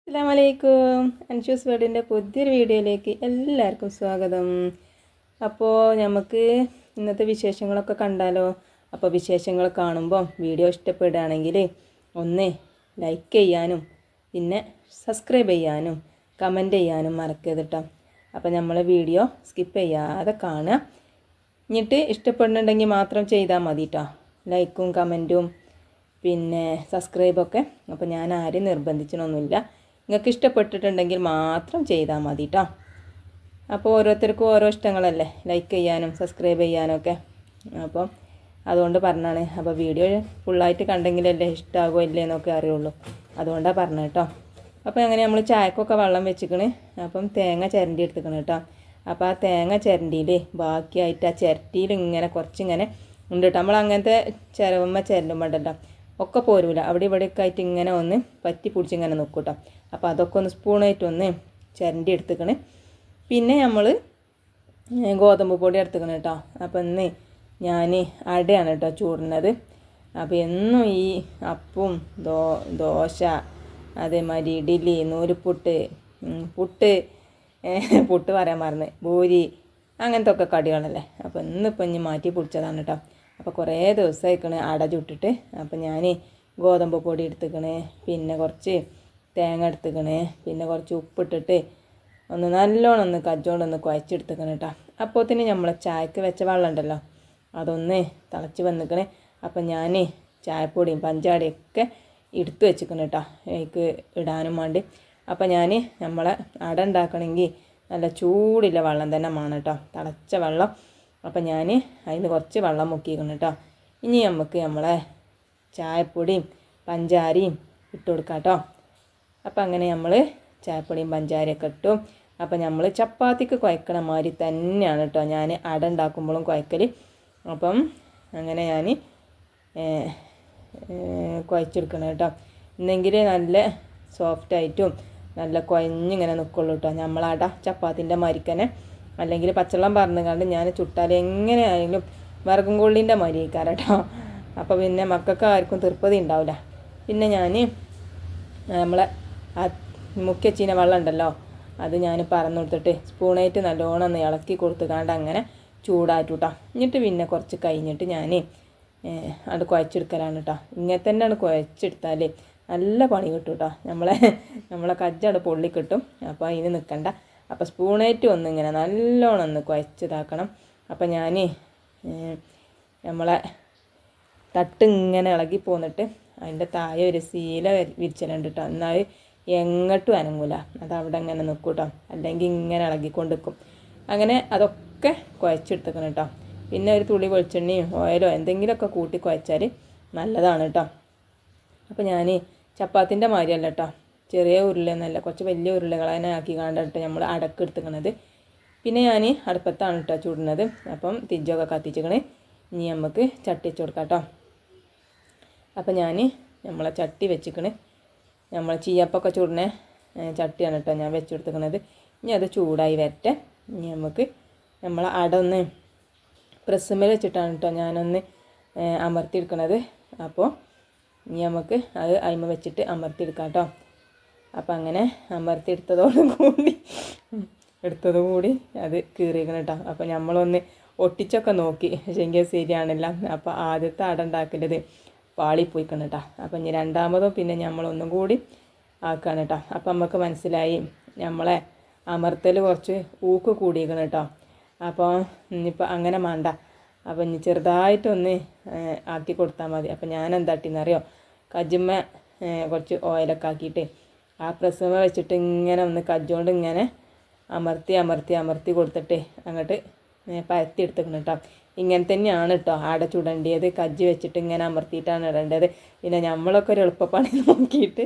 അസ്സലാമലൈക്കും. അൻഷൂസ് വേർഡിൻ്റെ പുതിയൊരു വീഡിയോയിലേക്ക് എല്ലാവർക്കും സ്വാഗതം. അപ്പോൾ നമുക്ക് ഇന്നത്തെ വിശേഷങ്ങളൊക്കെ കണ്ടാലോ? അപ്പോൾ വിശേഷങ്ങൾ കാണുമ്പോൾ വീഡിയോ ഇഷ്ടപ്പെടുകയാണെങ്കിൽ ഒന്ന് ലൈക്ക് ചെയ്യാനും പിന്നെ സബ്സ്ക്രൈബ് ചെയ്യാനും കമൻറ്റ് ചെയ്യാനും മറക്കരുത് കേട്ടോ. അപ്പോൾ നമ്മളെ വീഡിയോ സ്കിപ്പ് ചെയ്യാതെ കാണുക. എന്നിട്ട് ഇഷ്ടപ്പെടുന്നുണ്ടെങ്കിൽ മാത്രം ചെയ്താൽ മതി കേട്ടോ. ലൈക്കും കമൻറ്റും പിന്നെ സബ്സ്ക്രൈബൊക്കെ. അപ്പോൾ ഞാൻ ആരും നിർബന്ധിച്ചൊന്നുമില്ല. നിങ്ങൾക്ക് ഇഷ്ടപ്പെട്ടിട്ടുണ്ടെങ്കിൽ മാത്രം ചെയ്താൽ മതി കേട്ടോ. അപ്പോൾ ഓരോരുത്തർക്കും ഓരോ ഇഷ്ടങ്ങളല്ലേ, ലൈക്ക് ചെയ്യാനും സബ്സ്ക്രൈബ് ചെയ്യാനൊക്കെ. അപ്പോൾ അതുകൊണ്ട് പറഞ്ഞാണ്. അപ്പോൾ വീഡിയോ ഫുള്ളായിട്ട് കണ്ടെങ്കിലല്ലേ ഇഷ്ടമാകുമോ ഇല്ലേ എന്നൊക്കെ അറിയുള്ളൂ. അതുകൊണ്ടാണ് പറഞ്ഞത് കേട്ടോ. അപ്പോൾ അങ്ങനെ നമ്മൾ ചായക്കൊക്കെ വെള്ളം വെച്ചിക്കണ്. അപ്പം തേങ്ങ ചിരണ്ടി എടുത്തിക്കണം കേട്ടോ. അപ്പോൾ ആ തേങ്ങ ചിരണ്ടിയിൽ ബാക്കിയായിട്ട് ആ ചിരട്ടിയിൽ ഇങ്ങനെ കുറച്ചിങ്ങനെ ഉണ്ട് കേട്ടോ. നമ്മൾ അങ്ങനത്തെ ചിരവുമ്മ ചിരണ്ടുമ്പോണ്ടല്ലോ ഒക്കെ പോരൂല, അവിടെ ഇവിടെയൊക്കെ ആയിട്ട് ഇങ്ങനെ ഒന്ന് പറ്റി പിടിച്ചിങ്ങനെ നിൽക്കും കേട്ടോ. അപ്പോൾ അതൊക്കെ ഒന്ന് സ്പൂണായിട്ടൊന്ന് ചിരണ്ടി എടുത്തുക്കണ്. പിന്നെ നമ്മൾ ഗോതമ്പ് പൊടി എടുത്തുക്കണം കേട്ടോ. അപ്പോൾ ഇന്ന് ഞാൻ അടയാണ് കേട്ടോ ചൂടുന്നത്. അപ്പോൾ എന്നും ഈ അപ്പവും ദോശ അതേമാതിരി ഇഡ്ഡലി നൂലുപുട്ട് പുട്ട് പറയാൻ മറന്ന് പൂരി അങ്ങനത്തെ ഒക്കെ കടികളല്ലേ. അപ്പോൾ ഇന്നിപ്പോൾ ഇനി മാറ്റി പിടിച്ചതാണ് കേട്ടോ. അപ്പോൾ കുറേ ദിവസമായിക്കണ് അട ചുട്ടിട്ട്. അപ്പോൾ ഞാൻ ഗോതമ്പ് പൊടി എടുത്തുക്കണേ, പിന്നെ കുറച്ച് തേങ്ങ എടുത്തുക്കണേ, പിന്നെ കുറച്ച് ഉപ്പിട്ടിട്ട് ഒന്ന് നല്ലോണം ഒന്ന് കജ്ജോണ്ടൊന്ന് കുഴച്ചെടുത്തുക്കണം കേട്ടോ. അപ്പോഴത്തേന് നമ്മൾ ചായക്ക് വെച്ച വെള്ളം ഉണ്ടല്ലോ അതൊന്ന് തിളച്ച് വന്നിക്കണേ. അപ്പം ഞാൻ ചായപ്പൊടിയും പഞ്ചാടിയൊക്കെ എടുത്ത് വെച്ചിക്കണം കേട്ടോ എനിക്ക് ഇടാനും വേണ്ടി. അപ്പം ഞാൻ നമ്മളെ അട ഉണ്ടാക്കണമെങ്കിൽ നല്ല ചൂടുള്ള വെള്ളം തന്നെ വേണം കേട്ടോ, തിളച്ച വെള്ളം. അപ്പം ഞാൻ അതിന് കുറച്ച് വെള്ളം മുക്കിക്കണം കേട്ടോ. ഇനി നമുക്ക് നമ്മളെ ചായപ്പൊടിയും പഞ്ചാരയും ഇട്ട് കൊടുക്കാം കേട്ടോ. അപ്പം അങ്ങനെ നമ്മൾ ചായപ്പൊടിയും പഞ്ചാരയൊക്കെ ഇട്ടു. അപ്പം നമ്മൾ ചപ്പാത്തിക്ക് കുഴക്കണ മാതിരി തന്നെയാണ് കേട്ടോ ഞാൻ അട ഉണ്ടാക്കുമ്പോഴും കുഴക്കൽ. അപ്പം അങ്ങനെ ഞാൻ കുഴച്ചെടുക്കണം കേട്ടോ. എന്നെങ്കിൽ നല്ല സോഫ്റ്റായിട്ടും നല്ല കുഴഞ്ഞിങ്ങനെ നിൽക്കുള്ളൂ കേട്ടോ നമ്മളട ചപ്പാത്തിൻ്റെ മാതിരിക്കന്നെ. അല്ലെങ്കിൽ പച്ചവെള്ളം പറഞ്ഞുകൊണ്ട് ഞാൻ ചുട്ടാൽ എങ്ങനെയായാലും വിറകും കൊള്ളിൻ്റെ മാതിരി ആയിക്കാരം കേട്ടോ. അപ്പോൾ പിന്നെ മക്കൾക്ക് ആർക്കും തൃപ്തി ഉണ്ടാവില്ല. പിന്നെ ഞാൻ നമ്മളെ ആ മുക്കിയച്ചീന വെള്ളം ഉണ്ടല്ലോ അത് ഞാൻ പറന്നു കൊടുത്തിട്ട് സ്പൂണായിട്ട് നല്ലോണം ഒന്ന് ഇളക്കി കൊടുത്തുകൊണ്ട് അങ്ങനെ ചൂടായിട്ട് കേട്ടോ. എന്നിട്ട് പിന്നെ കുറച്ച് കഴിഞ്ഞിട്ട് ഞാൻ അത് കുഴച്ചെടുക്കലാണ് കേട്ടോ. ഇങ്ങനെ തന്നെയാണ് കുഴച്ചെടുത്താൽ നല്ല പണി കിട്ടും കേട്ടോ. നമ്മളെ കജ്ജാണ് പൊള്ളി കിട്ടും. അപ്പോൾ അതിന് നിൽക്കണ്ട. അപ്പോൾ സ്പൂണായിട്ട് ഒന്നിങ്ങനെ നല്ലോണം ഒന്ന് കുഴച്ചതാക്കണം. അപ്പം ഞാൻ നമ്മളെ തട്ട് ഇങ്ങനെ ഇളകി പോന്നിട്ട് അതിൻ്റെ താഴെ ഒരു ശീല വിരിച്ചലുണ്ട് കേട്ടോ. എന്നാൽ എങ്ങോട്ടും അനങ്ങൂല, അത് അവിടെ ഇങ്ങനെ നിൽക്കും കേട്ടോ. അല്ലെങ്കിൽ ഇങ്ങനെ ഇളകിക്കൊണ്ട് നിൽക്കും. അങ്ങനെ അതൊക്കെ കുഴച്ചെടുത്തേക്കണം കേട്ടോ. പിന്നെ ഒരു തുള്ളി വെളിച്ചെണ്ണയോ ഓയിലോ എന്തെങ്കിലുമൊക്കെ കൂട്ടി കുഴച്ചാൽ നല്ലതാണ് കേട്ടോ. അപ്പോൾ ഞാൻ ചപ്പാത്തിൻ്റെ മാതിരിയല്ല കേട്ടോ, ചെറിയ ഉരുളയൊന്നുമല്ല, കുറച്ച് വലിയ ഉരുളകൾ അതിനെ ആക്കി കണ്ടിട്ട് നമ്മൾ അടക്കെടുത്തുക്കണത്. പിന്നെ ഞാൻ അടുപ്പത്താണ് കേട്ടോ ചൂടുന്നത്. അപ്പം തിരിച്ചൊക്കെ കത്തിച്ചിക്കണേ. ഇനി നമുക്ക് ചട്ടി വെച്ച് കൊടുക്കാം കേട്ടോ. അപ്പം ഞാൻ നമ്മളെ ചട്ടി വെച്ചിക്കണ്. നമ്മൾ ചീയപ്പൊക്കെ ചൂടിനെ ചട്ടിയാണ് കേട്ടോ ഞാൻ വെച്ച് കൊടുത്തിക്കണത്. ഇനി അത് ചൂടായി വരട്ടെ. ഇനി നമുക്ക് നമ്മളെ അട ഒന്ന് പ്രസ്സുമ്മേൽ വെച്ചിട്ടാണ് കേട്ടോ ഞാനൊന്ന് അമർത്തിയെടുക്കണത്. അപ്പോൾ ഇനി നമുക്ക് അത് അയിമ വെച്ചിട്ട് അമർത്തിയെടുക്കാം കേട്ടോ. അപ്പം അങ്ങനെ എടുത്തതുകൂടി അത് കീറിയേക്കണം കേട്ടോ. അപ്പോൾ നമ്മളൊന്ന് ഒട്ടിച്ചൊക്കെ നോക്കി, പക്ഷേ എങ്കിൽ ശരിയാണില്ല. അപ്പോൾ ആദ്യത്തെ അട ഉണ്ടാക്കേണ്ടത് പാളിപ്പോയിക്കണം കേട്ടോ. അപ്പം ഇനി രണ്ടാമതും പിന്നെ നമ്മളൊന്നും കൂടി ആക്കുകയാണ് കേട്ടോ. അപ്പം നമുക്ക് മനസ്സിലായി നമ്മളെ അമർത്തൽ കുറച്ച് ഊക്ക് കൂടിയേക്കണം കേട്ടോ. അപ്പോൾ ഇനിയിപ്പോൾ അങ്ങനെ വേണ്ട. അപ്പം ഇനി ചെറുതായിട്ടൊന്ന് ആക്കി കൊടുത്താൽ മതി. അപ്പം ഞാൻ എന്താട്ടിന്നറിയോ, കജ്ജുമ്മ കുറച്ച് ഓയിലൊക്കെ ആക്കിയിട്ട് ആ പ്രസ്സുമ്മ വെച്ചിട്ട് ഇങ്ങനെ ഒന്ന് കജ്ജോണ്ട് ഇങ്ങനെ അമർത്തി കൊടുത്തിട്ട് അങ്ങോട്ട് പരത്തി എടുത്തേക്കണം കേട്ടോ. ഇങ്ങനെ തന്നെയാണ് കേട്ടോ അട ചുടേണ്ടത്. കജ്ജ് വെച്ചിട്ട് ഇങ്ങനെ അമർത്തിയിട്ടാണ് ഇടേണ്ടത്. പിന്നെ നമ്മളൊക്കെ ഒരു എളുപ്പപ്പണി നോക്കിയിട്ട്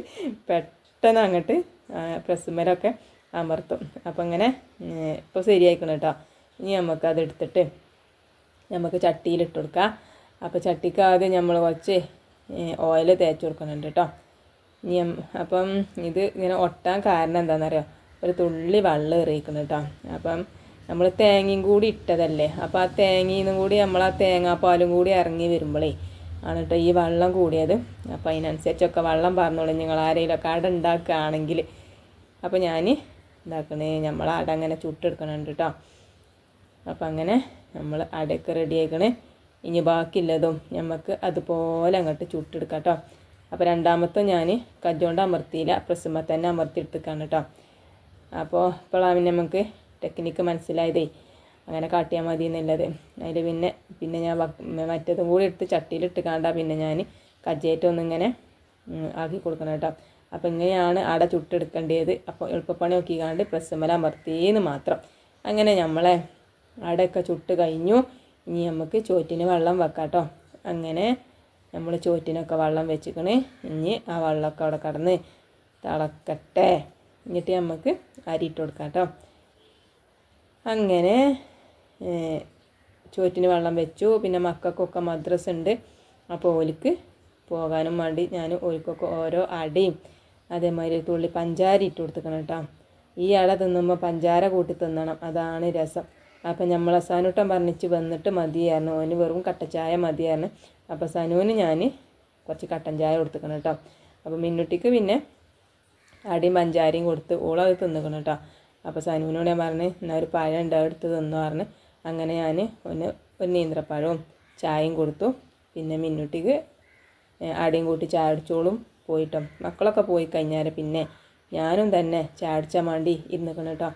പെട്ടെന്ന് അങ്ങോട്ട് പ്രസ്സുമ്മലൊക്കെ അമർത്തും. അപ്പം ഇങ്ങനെ ഇപ്പോൾ ശരിയായിക്കണം കേട്ടോ. ഇനി നമുക്കത് എടുത്തിട്ട് നമുക്ക് ചട്ടിയിലിട്ട് കൊടുക്കാം. അപ്പോൾ ചട്ടിക്ക് ആദ്യം നമ്മൾ കുറച്ച് ഓയിൽ തേച്ച് കൊടുക്കുന്നുണ്ട് കേട്ടോ. ഇനി അപ്പം ഇത് ഇങ്ങനെ ഒട്ടാൻ കാരണം എന്താണെന്നറിയോ, ഒരു തുള്ളി വെള്ളം എറിയിക്കണം കേട്ടോ. അപ്പം നമ്മൾ തേങ്ങയും കൂടി ഇട്ടതല്ലേ, അപ്പോൾ ആ തേങ്ങയിൽ നിന്നും കൂടി നമ്മൾ ആ തേങ്ങാപ്പാലും കൂടി ഇറങ്ങി വരുമ്പോഴേ ആണ് കേട്ടോ ഈ വെള്ളം കൂടിയത്. അപ്പോൾ അതിനനുസരിച്ചൊക്കെ വെള്ളം പറഞ്ഞോളൂ. നിങ്ങൾ ആരെങ്കിലുമൊക്കെ അട ഉണ്ടാക്കുകയാണെങ്കിൽ അപ്പോൾ ഞാൻ എന്താക്കണേ നമ്മൾ അട അങ്ങനെ ചുട്ടെടുക്കണുണ്ട് കേട്ടോ. അപ്പോൾ അങ്ങനെ നമ്മൾ അടയൊക്കെ റെഡി ആക്കണേ. ഇനി ബാക്കിയുള്ളതും നമുക്ക് അതുപോലെ അങ്ങോട്ട് ചുട്ടെടുക്കാം കേട്ടോ. അപ്പോൾ രണ്ടാമത്തെ ഞാൻ കജ്ജോണ്ട് അമർത്തിയില്ല, പ്രസ്സുമ്മ തന്നെ അമർത്തിയെടുത്തേക്കാണ് കേട്ടോ. അപ്പോൾ ഇപ്പോഴാണ് നമുക്ക് ടെക്നിക്ക് മനസ്സിലായതേ, അങ്ങനെ കാട്ടിയാൽ മതി എന്നുള്ളത്. അതിൽ പിന്നെ ഞാൻ മറ്റേതും കൂടി എടുത്ത് ചട്ടിയിലിട്ട് കാണ്ടാ പിന്നെ ഞാൻ കജ്ജേറ്റൊന്നിങ്ങനെ ആക്കി കൊടുക്കണം കേട്ടോ. അപ്പോൾ ഇങ്ങനെയാണ് അട ചുട്ടെടുക്കേണ്ടത്. അപ്പോൾ എളുപ്പപ്പണി നോക്കിക്കാണ്ട് പ്രസ്സുമ്മൽ അമർത്തിയെന്ന് മാത്രം. അങ്ങനെ നമ്മളെ അടയൊക്കെ ചുട്ട് കഴിഞ്ഞു. ഇനി നമുക്ക് ചോറ്റിന് വെള്ളം വെക്കാം കേട്ടോ. അങ്ങനെ നമ്മൾ ചോറ്റിനൊക്കെ വെള്ളം വെച്ചിക്കണേ. ഇനി ആ വെള്ളമൊക്കെ അവിടെ കടന്ന് തിളക്കട്ടെ. എന്നിട്ട് നമുക്ക് അരിയിട്ട് കൊടുക്കാം കേട്ടോ. അങ്ങനെ ചോറ്റിന് വെള്ളം വെച്ചു. പിന്നെ മക്കൾക്കൊക്കെ മദ്രസ ഉണ്ട്. അപ്പോൾ ഓലിക്ക് പോകാനും വേണ്ടി ഞാൻ ഓലിക്കൊക്കെ ഓരോ അടയും അതേമാതിരി തുള്ളി പഞ്ചാര ഇട്ട് കൊടുത്തിക്കണം കേട്ടോ. ഈ അട തിന്നുമ്പോൾ പഞ്ചാര കൂട്ടി തിന്നണം, അതാണ് രസം. അപ്പം നമ്മൾ സനുട്ടൻ പറഞ്ഞിട്ട് വന്നിട്ട് മതിയായിരുന്നു, ഓന് വെറും കട്ടച്ചായ മതിയായിരുന്നു. അപ്പോൾ സനുവിന് ഞാൻ കുറച്ച് കട്ടൻ ചായ കൊടുത്തിക്കണം കേട്ടോ. അപ്പോൾ മിന്നുട്ടിക്ക് പിന്നെ അടിയും പഞ്ചാരയും കൊടുത്ത് ഓളത് തിന്നിക്കണം കേട്ടോ. അപ്പോൾ സനുവിനോട് ഞാൻ പറഞ്ഞ് എന്നാൽ ഒരു പഴം ഉണ്ട് എടുത്ത് തിന്നു പറഞ്ഞ് അങ്ങനെ ഞാൻ ഒരു നീന്ത്രപ്പഴവും ചായയും കൊടുത്തു. പിന്നെ മിന്നുട്ടിക്ക് അടിയും കൂട്ടി ചായ അടിച്ചോളും പോയിട്ടോ. മക്കളൊക്കെ പോയി കഴിഞ്ഞാൽ പിന്നെ ഞാനും തന്നെ ചായ അടിച്ചാൽ വേണ്ടി ഇരുന്നിക്കണം കേട്ടോ.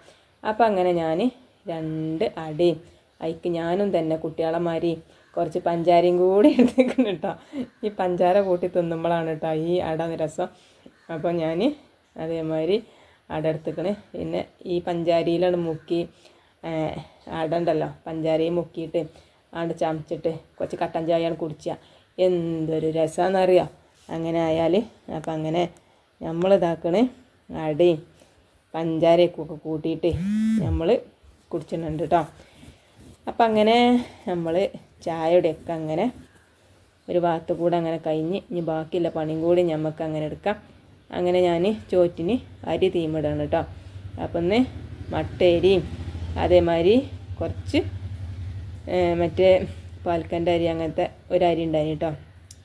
അപ്പം അങ്ങനെ ഞാൻ 2 അടയും അതിക്ക് ഞാനും തന്നെ കുട്ടികളെമാരി കുറച്ച് പഞ്ചാരയും കൂടി എടുത്തേക്കണം കേട്ടോ. ഈ പഞ്ചാര കൂട്ടി തിന്നുമ്പോഴാണ് കേട്ടോ ഈ അട രസം. അപ്പോൾ ഞാൻ അതേമാതിരി അട എടുത്തേക്കണ്. പിന്നെ ഈ പഞ്ചാരിയിലാണ് മുക്കി അട ഉണ്ടല്ലോ, പഞ്ചാരയും മുക്കിയിട്ട് ആണ്ട് ചമച്ചിട്ട് കുറച്ച് കട്ടൻ ചായയാണ് കുടിക്കുക. എന്തൊരു രസമാണെന്നറിയാം അങ്ങനെ ആയാൽ. അപ്പം അങ്ങനെ നമ്മളിതാക്കണേ അടയും പഞ്ചാരയൊക്കെ കൂട്ടിയിട്ട് നമ്മൾ കുടിച്ചിട്ടുണ്ട് കേട്ടോ. അപ്പം അങ്ങനെ നമ്മൾ ചായയുടെയൊക്കെ അങ്ങനെ ഒരു ഭാഗത്ത് കൂടെ അങ്ങനെ കഴിഞ്ഞ് ഇനി ബാക്കിയുള്ള പണിയും കൂടി നമുക്ക് അങ്ങനെ എടുക്കാം. അങ്ങനെ ഞാൻ ചോറ്റിന് അരി തീമിടണം കേട്ടോ. അപ്പം ഒന്ന് മട്ടേരിയും അതേമാതിരി കുറച്ച് മറ്റേ പാൽക്കൻ്റെ അരി അങ്ങനത്തെ ഒരു അരി ഉണ്ടായിന് കേട്ടോ,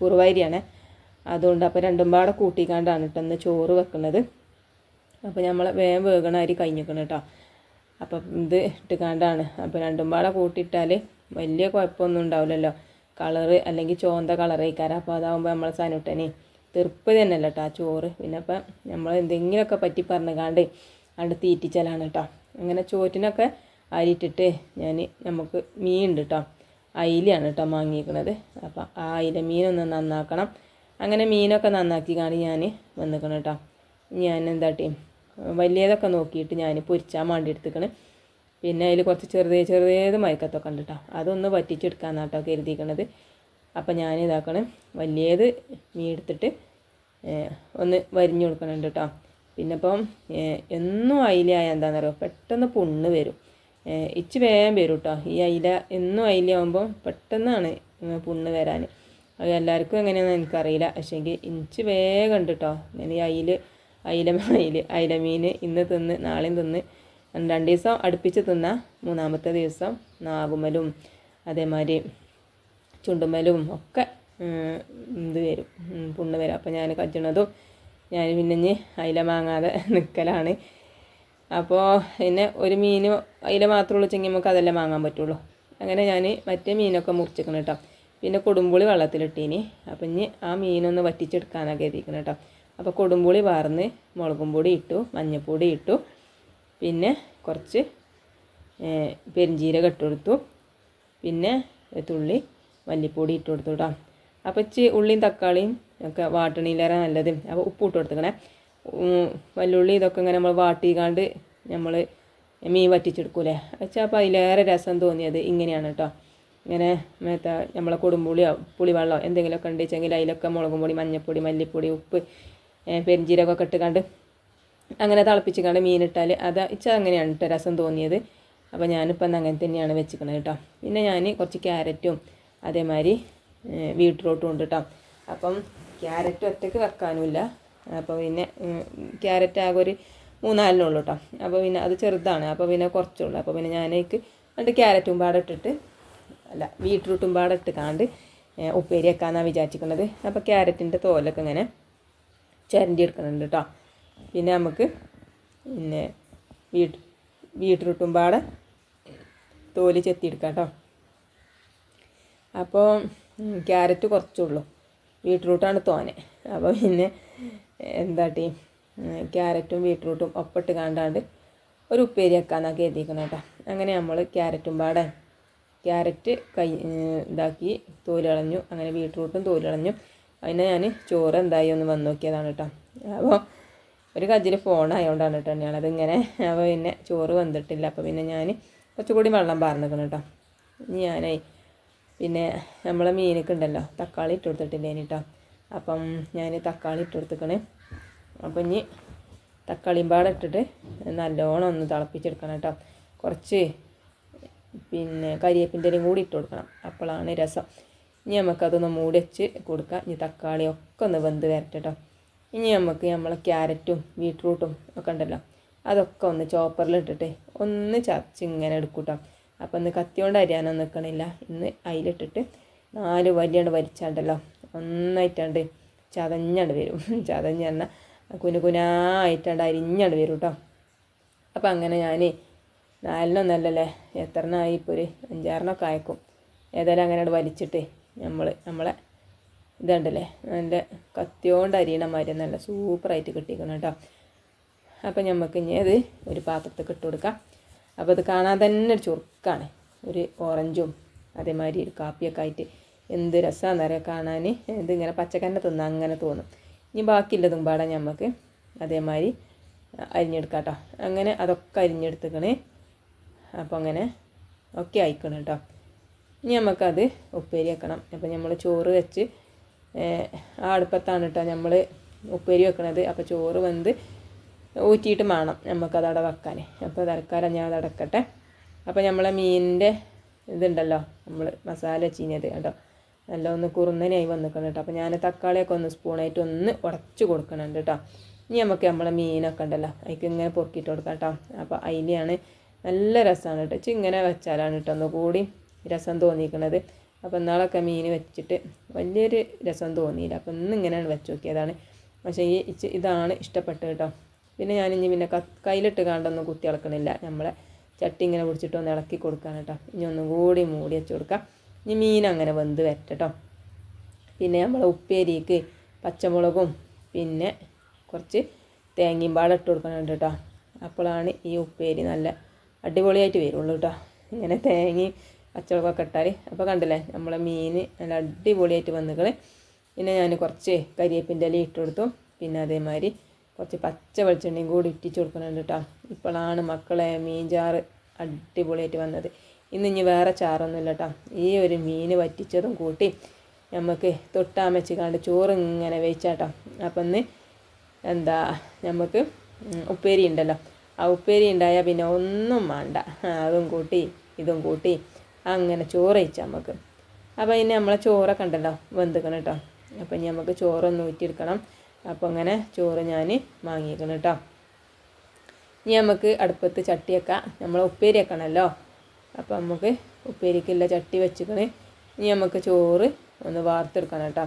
കുറുവരിയാണ്. അതുകൊണ്ട് അപ്പോൾ രണ്ടും പാടെ കൂട്ടിക്കാണ്ടാണ് കേട്ടോ ഒന്ന് ചോറ് വെക്കുന്നത്. അപ്പോൾ നമ്മൾ വേഗം വേഗണ അരി കഴിഞ്ഞിരിക്കണം കേട്ടോ. അപ്പം ഇത് ഇട്ടുകാണ്ടാണ്. അപ്പോൾ രണ്ടും പാടെ കൂട്ടിയിട്ടാൽ വലിയ കുഴപ്പമൊന്നും ഉണ്ടാവില്ലല്ലോ, കളറ് അല്ലെങ്കിൽ ചോന്ത കളറ് കഴിക്കാറ്. അപ്പോൾ അതാകുമ്പോൾ നമ്മൾ സനുട്ടനെ തെറുപ്പ് തന്നെയല്ല കേട്ടോ ആ ചോറ്. പിന്നെ അപ്പം നമ്മൾ എന്തെങ്കിലുമൊക്കെ പറ്റി പറഞ്ഞുകാണ്ട് അവിടെ തീറ്റിച്ചാലാണ് കേട്ടോ. അങ്ങനെ ചോറ്റിനൊക്കെ അരിയിട്ടിട്ട് നമുക്ക് മീൻ ഉണ്ട് കേട്ടോ, അയിലാണ് കേട്ടോ വാങ്ങിയിരിക്കുന്നത്. അപ്പം ആ അയില മീനൊന്ന് നന്നാക്കണം. അങ്ങനെ മീനൊക്കെ നന്നാക്കി കാണി ഞാൻ വന്നിക്കണം കേട്ടോ. ഞാൻ എന്താട്ടി വലിയതൊക്കെ നോക്കിയിട്ട് ഞാൻ പൊരിച്ചാൻ വേണ്ടി എടുത്തിക്കണ്. പിന്നെ അതിൽ കുറച്ച് ചെറുതേത് മയക്കത്തൊക്കെ ഉണ്ട് കേട്ടോ, അതൊന്ന് വറ്റിച്ചെടുക്കാമെന്നാണ് കേട്ടോ കരുതിയിരിക്കണത്. അപ്പം ഞാൻ ഇതാക്കണം വലിയത് മീൻ എടുത്തിട്ട് ഒന്ന് വരിഞ്ഞു കൊടുക്കണുണ്ട് കേട്ടോ. പിന്നെ ഇപ്പം എന്നും അയിലയായ എന്താണെന്നറിയോ പെട്ടെന്ന് പുണ്ണ് വരും, ഇച്ച് വേഗം വരും കേട്ടോ. ഈ അയില എന്നും അയിലയാകുമ്പോൾ പെട്ടെന്നാണ് പുണ്ണ് വരാൻ. അത് എല്ലാവർക്കും എങ്ങനെയാണെന്ന് എനിക്കറിയില്ല, പക്ഷേങ്കിൽ ഇഞ്ച് വേഗം ഉണ്ട് കേട്ടോ. ഞാൻ ഈ അയില മീൻ ഇന്ന് തിന്ന് നാളെയും തിന്ന് 2 ദിവസം അടുപ്പിച്ച് തിന്നാൽ 3-ാമത്തെ ദിവസം നാവുമ്മലും അതേമാതിരി ചുണ്ടുമ്മലും ഒക്കെ ഇത് വരും, പുണ്ണ് വരും. അപ്പോൾ ഞാൻ കജ്ജണതും ഞാൻ പിന്നെ അയില വാങ്ങാതെ നിൽക്കലാണ്. അപ്പോൾ പിന്നെ ഒരു മീൻ അയില മാത്രമേ വെച്ചെങ്കിൽ നമുക്ക് അതെല്ലാം വാങ്ങാൻ പറ്റുള്ളൂ. അങ്ങനെ ഞാൻ മറ്റേ മീനൊക്കെ മുറിച്ചിക്കണം കേട്ടോ. പിന്നെ കൊടുമ്പുളി വെള്ളത്തിലിട്ടീനി. അപ്പം ഇനി ആ മീനൊന്ന് വറ്റിച്ചെടുക്കാനാണ് കരുതിക്കണം കേട്ടോ. അപ്പോൾ കൊടുമ്പുളി വാർന്ന് മുളകും പൊടി ഇട്ടു, മഞ്ഞൾപ്പൊടി ഇട്ടു, പിന്നെ കുറച്ച് പെരിഞ്ചീരകം ഇട്ട് കൊടുത്തു, പിന്നെ തുള്ളി മല്ലിപ്പൊടി ഇട്ട് കൊടുത്തു കേട്ടോ. അപ്പോൾ ഉള്ളിയും തക്കാളിയും ഒക്കെ വാട്ടണിയിലേറെ നല്ലത്. അപ്പോൾ ഉപ്പ് ഇട്ട് കൊടുത്തേക്കണേ. വല്ലുള്ളി ഇതൊക്കെ ഇങ്ങനെ നമ്മൾ വാട്ടിക്കാണ്ട് നമ്മൾ മീൻ വറ്റിച്ചെടുക്കൂലേ വെച്ചാൽ. അപ്പോൾ അതിലേറെ രസം തോന്നിയത് ഇങ്ങനെയാണ് കേട്ടോ. ഇങ്ങനെ നമ്മളെ കൊടുമ്പുളിയോ പുളിവെള്ളമോ എന്തെങ്കിലുമൊക്കെ ഉണ്ടെച്ചെങ്കിൽ അതിലൊക്കെ മുളകും പൊടി മഞ്ഞൾപ്പൊടി മല്ലിപ്പൊടി ഉപ്പ് പെരിഞ്ചീരകമൊക്കെ ഇട്ടുകൊണ്ട് അങ്ങനെ തിളപ്പിച്ച് കണ്ട് മീനിട്ടാൽ ഇച്ചാൽ അങ്ങനെയാണ് കേട്ടോ രസം തോന്നിയത്. അപ്പോൾ ഞാനിപ്പോൾ അങ്ങനെ തന്നെയാണ് വെച്ചിക്കണത് കേട്ടോ. പിന്നെ ഞാൻ കുറച്ച് ക്യാരറ്റും അതേമാതിരി ബീട്രൂട്ടും ഉണ്ട് കേട്ടോ. അപ്പം ക്യാരറ്റ് ഒറ്റയ്ക്ക് വെക്കാനുമില്ല. അപ്പോൾ പിന്നെ ക്യാരറ്റ് ആകെ ഒരു 3-4 ഉള്ളൂ കേട്ടോ. അപ്പോൾ പിന്നെ അത് ചെറുതാണ്, അപ്പോൾ പിന്നെ കുറച്ചുള്ളൂ. അപ്പോൾ പിന്നെ ഞാനേക്ക് 2 ക്യാരറ്റും പാടെ ഇട്ടിട്ട് ബീട്രൂട്ടും പാടെ ഇട്ടുകാണ്ട് ഉപ്പേരി വെക്കാമെന്നാണ് വിചാരിച്ചിരിക്കുന്നത്. അപ്പോൾ ക്യാരറ്റിൻ്റെ തോലൊക്കെ ഇങ്ങനെ ചിരണ്ടി എടുക്കുന്നുണ്ട് കേട്ടോ. പിന്നെ നമുക്ക് പിന്നെ ബീട്രൂട്ടും പാടെ തോല് ചെത്തിയെടുക്കാം കേട്ടോ. അപ്പോൾ ക്യാരറ്റ് കുറച്ചുള്ളൂ, ബീട്രൂട്ടാണ് തോനെ. അപ്പോൾ പിന്നെ എന്താട്ടി ക്യാരറ്റും ബീട്രൂട്ടും ഒപ്പിട്ട് കണ്ടാണ്ട് ഒരു ഉപ്പേരി വെക്കാമെന്നൊക്കെ എഴുതിക്കണം കേട്ടോ. അങ്ങനെ നമ്മൾ ക്യാരറ്റും പാടെ ക്യാരറ്റ് ഇതാക്കി തോല് കളഞ്ഞു, അങ്ങനെ ബീട്രൂട്ടും തോല് കളഞ്ഞു. അതിനെ ഞാൻ ചോറ് എന്തായി ഒന്ന് വന്ന് നോക്കിയതാണ് കേട്ടോ. അപ്പോൾ ഒരു കജ്ജിൽ ഫോണായതുകൊണ്ടാണ് കേട്ടോ ഞാനതിങ്ങനെ. അപ്പോൾ പിന്നെ ചോറ് വന്നിട്ടില്ല. അപ്പോൾ പിന്നെ ഞാൻ കുറച്ചുകൂടി വെള്ളം പാർന്നിക്കണം കേട്ടോ. ഇനി ഞാനായി പിന്നെ നമ്മളെ മീനൊക്കെ ഉണ്ടല്ലോ തക്കാളി ഇട്ട് കൊടുത്തിട്ടില്ലേനി കേട്ടോ. അപ്പം ഞാൻ തക്കാളി ഇട്ട് കൊടുത്തിക്കണേ. അപ്പം ഇനി തക്കാളിയും പാടെ ഇട്ടിട്ട് നല്ലോണം ഒന്ന് തിളപ്പിച്ചെടുക്കണം കേട്ടോ. കുറച്ച് പിന്നെ കരിവേപ്പിൻ്റെ ഇലയും കൂടി ഇട്ട് കൊടുക്കണം, അപ്പോഴാണ് രസം. ഇനി നമുക്കതൊന്ന് മൂടി വെച്ച് കൊടുക്കാം. ഇനി തക്കാളിയൊക്കെ ഒന്ന് വെന്ത് വരട്ടെ കേട്ടോ. ഇനി നമുക്ക് നമ്മളെ ക്യാരറ്റും ബീട്രൂട്ടും ഒക്കെ ഉണ്ടല്ലോ അതൊക്കെ ഒന്ന് ചോപ്പറിലിട്ടിട്ട് ഒന്ന് ചതച്ച് ഇങ്ങനെ എടുക്കും കേട്ടോ. അപ്പം ഇന്ന് കത്തിയോണ്ട് അരിയാനൊന്നും നിൽക്കണില്ല. ഇന്ന് അതിലിട്ടിട്ട് 4 വലിയണ്ട് വലിച്ചാണ്ടല്ലോ ഒന്നായിട്ടാണ്ട് ചതഞ്ഞാണ്ട് വരും. ചതഞ്ഞ് പറഞ്ഞാൽ കുനുകുനായിട്ടാണ്ട് അരിഞ്ഞാണ്ട് വരും കേട്ടോ. അപ്പം അങ്ങനെ ഞാൻ 4 എത്രണ്ണായി, ഇപ്പോൾ ഒരു 5-6 അയക്കും. ഏതായാലും അങ്ങനെ വലിച്ചിട്ട് നമ്മളെ ഇതുണ്ടല്ലേ നല്ല കത്തിയോണ്ട് അരിയണ മാതിരി നല്ല സൂപ്പറായിട്ട് കിട്ടിക്കണം കേട്ടോ. അപ്പം നമുക്ക് ഇനി അത് ഒരു പാത്രത്തിൽ ഇട്ട് കൊടുക്കാം. അപ്പോൾ അത് കാണാൻ തന്നെ ഒരു ചുറുക്കാണ്, ഒരു ഓറഞ്ചും അതേമാതിരി ഒരു കാപ്പിയൊക്കെ ആയിട്ട് എന്ത് രസമാണെന്ന് അറിയാം കാണാൻ. ഇതിങ്ങനെ പച്ചക്കന്നെ തിന്നാൻ അങ്ങനെ തോന്നും. ഇനി ബാക്കിയുള്ളതും പാടാൻ നമുക്ക് അതേമാതിരി അരിഞ്ഞെടുക്കാം കേട്ടോ. അങ്ങനെ അതൊക്കെ അരിഞ്ഞെടുത്തുക്കണേ. അപ്പോൾ അങ്ങനെ ഒക്കെ ആയിക്കണം കേട്ടോ. ഇനി നമുക്കത് ഉപ്പേരി വെക്കണം. അപ്പോൾ നമ്മൾ ചോറ് വെച്ച് ആ അടുപ്പത്താണ് കേട്ടോ നമ്മൾ ഉപ്പേരി വെക്കണത്. അപ്പോൾ ചോറ് വെന്ത് ഊറ്റിയിട്ട് വേണം നമുക്കത് അവിടെ വെക്കാൻ. അപ്പോൾ തൽക്കാലം ഞാൻ അത് അടക്കട്ടെ. അപ്പോൾ നമ്മളെ മീനിൻ്റെ ഇതുണ്ടല്ലോ നമ്മൾ മസാല ചീഞ്ഞത് കേട്ടോ നല്ല ഒന്ന് കുറുന്നനായി വന്നിക്കണം കേട്ടോ. അപ്പോൾ ഞാൻ തക്കാളിയൊക്കെ ഒന്ന് സ്പൂണായിട്ട് ഒന്ന് ഉടച്ച് കൊടുക്കണുണ്ട് കേട്ടോ. ഇനി നമുക്ക് നമ്മളെ മീനൊക്കെ ഉണ്ടല്ലോ അതിലേക്ക് ഇങ്ങനെ പൊറുക്കിയിട്ട് കൊടുക്കാം കേട്ടോ. അപ്പോൾ അതിലാണ് നല്ല രസമാണ് കേട്ടോ. ഇങ്ങനെ വെച്ചാലാണ് കേട്ടോ ഒന്നുകൂടി രസം തോന്നിയിരിക്കുന്നത്. അപ്പോൾ ഇന്നാളൊക്കെ മീൻ വെച്ചിട്ട് വലിയൊരു രസം തോന്നിയില്ല. അപ്പോൾ ഇന്നിങ്ങനെയാണ് വെച്ച് നോക്കിയതാണ്. പക്ഷേ ഇതാണ് ഇഷ്ടപ്പെട്ടത് കേട്ടോ. പിന്നെ ഞാനിനി പിന്നെ കയ്യിലിട്ട് കണ്ടൊന്നും കുത്തി ഇളക്കണില്ല, നമ്മളെ ചട്ടി ഇങ്ങനെ പിടിച്ചിട്ട് ഒന്ന് ഇളക്കി കൊടുക്കാൻ കേട്ടോ. ഇനി ഒന്നും കൂടി മൂടി വെച്ച് കൊടുക്കാം. ഇനി മീൻ അങ്ങനെ വെന്ത് വരട്ടെ കേട്ടോ. പിന്നെ നമ്മളെ ഉപ്പേരിക്ക് പച്ചമുളകും പിന്നെ കുറച്ച് തേങ്ങയും പാടെ ഇട്ട് കൊടുക്കുന്നുണ്ട് കേട്ടോ. അപ്പോഴാണ് ഈ ഉപ്പേരി നല്ല അടിപൊളിയായിട്ട് വരുള്ളൂ കേട്ടോ. ഇങ്ങനെ തേങ്ങയും പച്ചമുളകൊക്കെ ഇട്ടാൽ. അപ്പോൾ കണ്ടില്ലേ നമ്മളെ മീൻ നല്ല അടിപൊളിയായിട്ട് വന്നിക്കണ്. പിന്നെ ഞാൻ കുറച്ച് കരിവേപ്പിൻ്റെ ഇല ഇട്ട് കൊടുത്തു. പിന്നെ അതേമാതിരി കുറച്ച് പച്ച വെളിച്ചെണ്ണയും കൂടി ഇട്ടിച്ച് കൊടുക്കുന്നുണ്ട് കേട്ടോ. ഇപ്പോഴാണ് മക്കളെ മീൻ ചാറ് അടിപൊളിയായിട്ട് വന്നത്. ഇനി വേറെ ചാറൊന്നുമില്ല കേട്ടോ. ഈ ഒരു മീൻ വറ്റിച്ചതും കൂട്ടി നമുക്ക് തൊട്ടാൻ വെച്ച് കണ്ട് ചോറ് ഇങ്ങനെ വേവിച്ചാട്ടോ. അപ്പം ഇന്ന് എന്താ നമുക്ക് ഉപ്പേരി ഉണ്ടല്ലോ, ആ ഉപ്പേരി ഉണ്ടായാൽ പിന്നെ ഒന്നും വേണ്ട, അതും കൂട്ടി ഇതും കൂട്ടി അങ്ങനെ ചോറ് കഴിച്ചാൽ നമുക്ക്. അപ്പോൾ ഇനി നമ്മളെ ചോറൊക്കെ ഉണ്ടല്ലോ വെന്തിക്കണം കേട്ടോ. അപ്പം ഇനി നമുക്ക് ചോറൊന്ന് ഊറ്റിയെടുക്കണം. അപ്പോൾ അങ്ങനെ ചോറ് ഞാൻ വാങ്ങിക്കണം കേട്ടോ. ഇനി നമുക്ക് അടുപ്പത്ത് ചട്ടിയൊക്കെ നമ്മളെ ഉപ്പേരി വെക്കണമല്ലോ. അപ്പോൾ നമുക്ക് ഉപ്പേരിക്കുള്ള ചട്ടി വെച്ചിക്കണേ. ഇനി നമുക്ക് ചോറ് ഒന്ന് വാർത്തെടുക്കണം കേട്ടോ.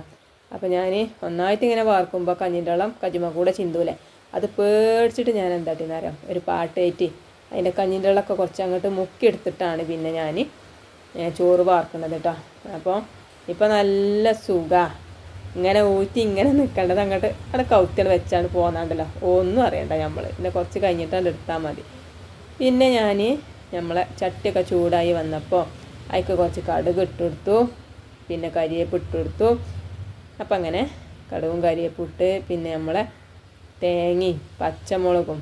അപ്പോൾ ഞാൻ ഒന്നായിട്ട് ഇങ്ങനെ വാർക്കുമ്പോൾ കഞ്ഞിൻ്റെ വെള്ളം കജ്മ കൂടെ ചിന്തൂലേ, അത് പേടിച്ചിട്ട് ഞാൻ എന്താട്ടിന്ന് അറിയാം, ഒരു പാട്ടേറ്റ് അതിൻ്റെ കഞ്ഞിൻ്റെ വെള്ളമൊക്കെ കുറച്ച് അങ്ങോട്ട് മുക്കിയെടുത്തിട്ടാണ് പിന്നെ ഞാൻ ചോറ് വാർക്കുന്നത് കേട്ടോ. അപ്പോൾ ഇപ്പോൾ നല്ല സുഖമാണ് ഇങ്ങനെ ഊറ്റി ഇങ്ങനെ നിൽക്കേണ്ടത് അങ്ങോട്ട് അവിടെ കൗത്തികൾ വെച്ചാണ് പോകുന്നുണ്ടല്ലോ, ഒന്നും അറിയണ്ട നമ്മൾ. പിന്നെ കുറച്ച് കഴിഞ്ഞിട്ടാണ് എടുത്താൽ മതി. പിന്നെ ഞാൻ നമ്മളെ ചട്ടിയൊക്കെ ചൂടായി വന്നപ്പോൾ അതിക്ക് കുറച്ച് കടുക് ഇട്ടെടുത്തു, പിന്നെ കരിവേപ്പ് ഇട്ടെടുത്തു. അപ്പം അങ്ങനെ കടുകും കരിവേപ്പും ഇട്ട് പിന്നെ നമ്മളെ തേങ്ങയും പച്ചമുളകും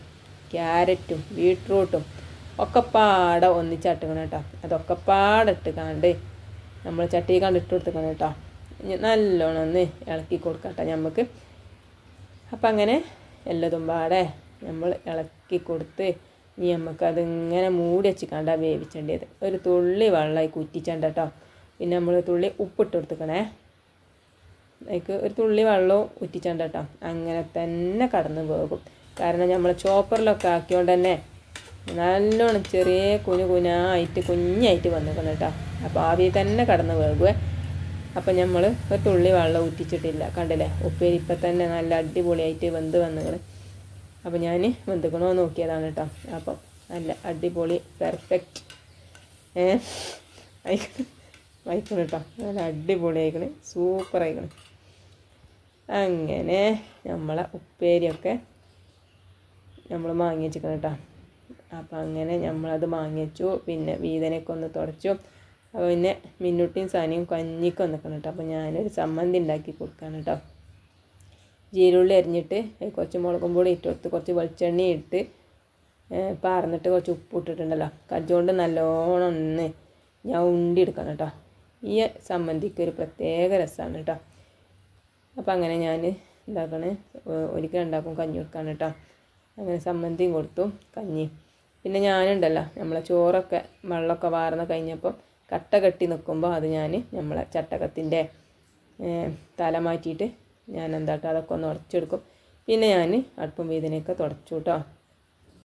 ക്യാരറ്റും ബീട്രൂട്ടും ഒക്കെ പാടെ ഒന്നിച്ചട്ടുക്കണം കേട്ടോ. അതൊക്കെ പാടെ ഇട്ട് കണ്ട് നമ്മൾ ചട്ടി കണ്ട് ഇട്ട് കൊടുക്കണം കേട്ടോ. നല്ലോണം ഒന്ന് ഇളക്കി കൊടുക്കട്ടെ നമുക്ക്. അപ്പം അങ്ങനെ എല്ലതും പാടെ നമ്മൾ ഇളക്കി കൊടുത്ത് ഇനി നമുക്കതിങ്ങനെ മൂടി വെച്ച് കണ്ടാൽ വേവിച്ചേണ്ടത്. ഒരു തുള്ളി വെള്ളമായി കുറ്റിച്ചണ്ട കേട്ടോ. പിന്നെ നമ്മൾ തുള്ളി ഉപ്പിട്ട് കൊടുക്കണേ, അതിക്ക് ഒരു തുള്ളി വെള്ളവും ഉറ്റിച്ചണ്ട കേട്ടോ. അങ്ങനെ തന്നെ കടന്ന് പോകും. കാരണം നമ്മൾ ചോപ്പറിലൊക്കെ ആക്കിയോണ്ട് തന്നെ നല്ലോണം ചെറിയ കുനായിട്ട് കുഞ്ഞായിട്ട് വന്നിക്കണം കേട്ടോ. അപ്പോൾ ആവി തന്നെ കടന്ന് പോകുവേ. അപ്പം നമ്മൾ ഒരു തുള്ളി വെള്ളം ഊറ്റിച്ചിട്ടില്ല, കണ്ടില്ലേ ഉപ്പേരി ഇപ്പം തന്നെ നല്ല അടിപൊളിയായിട്ട് വെന്ത് വന്നിക്കണം. അപ്പോൾ ഞാൻ വെന്തുക്കണോ നോക്കിയതാണ് കേട്ടോ. അപ്പം നല്ല അടിപൊളി പെർഫെക്റ്റ് അയക്കണം കേട്ടോ. നല്ല അടിപൊളി ആയിക്കണ്, സൂപ്പർ ആയിക്കണ്. അങ്ങനെ നമ്മളെ ഉപ്പേരിയൊക്കെ നമ്മൾ മാങ്ങി വെച്ചിക്കണം കേട്ടോ. അപ്പം അങ്ങനെ നമ്മളത് മാങ്ങി വെച്ചു. പിന്നെ വീതനയൊക്കെ ഒന്ന് തുടച്ചു. അപ്പോൾ പിന്നെ മിന്നുട്ടിയും സാനിയും കഞ്ഞിക്ക് വന്നിക്കണം കേട്ടോ. അപ്പോൾ ഞാനൊരു ചമ്മന്തി ഉണ്ടാക്കി കൊടുക്കാണ് കേട്ടോ. ജീരുള്ളി അരിഞ്ഞിട്ട് കുറച്ച് മുളകും പൊടി ഇട്ട് കൊടുത്ത് കുറച്ച് വെളിച്ചെണ്ണ ഇട്ട് പാർന്നിട്ട് കുറച്ച് ഉപ്പ് ഇട്ടിട്ടുണ്ടല്ലോ. കജ്ജോണ്ട് നല്ലോണം ഒന്ന് ഞാൻ ഉണ്ടി എടുക്കണം കേട്ടോ. ഈ ചമ്മന്തിക്ക് ഒരു പ്രത്യേക രസമാണ് കേട്ടോ. അപ്പോൾ അങ്ങനെ ഞാൻ ഉണ്ടാക്കണേ ഒരിക്കലും ഉണ്ടാക്കും, കഞ്ഞി കൊടുക്കാണ് കേട്ടോ. അങ്ങനെ ചമ്മന്തിയും കൊടുത്തു, കഞ്ഞി. പിന്നെ ഞാനുണ്ടല്ലോ നമ്മളെ ചോറൊക്കെ വെള്ളമൊക്കെ വാർന്ന് കഴിഞ്ഞപ്പോൾ കട്ട കെട്ടി നിൽക്കുമ്പോൾ അത് ഞാൻ നമ്മളെ ചട്ടകത്തിൻ്റെ തല മാറ്റിയിട്ട് ഞാൻ എന്താട്ടോ അതൊക്കെ ഒന്ന് ഉടച്ചെടുക്കും. പിന്നെ ഞാൻ അടുപ്പും വീതനയൊക്കെ തുടച്ചു കേട്ടോ.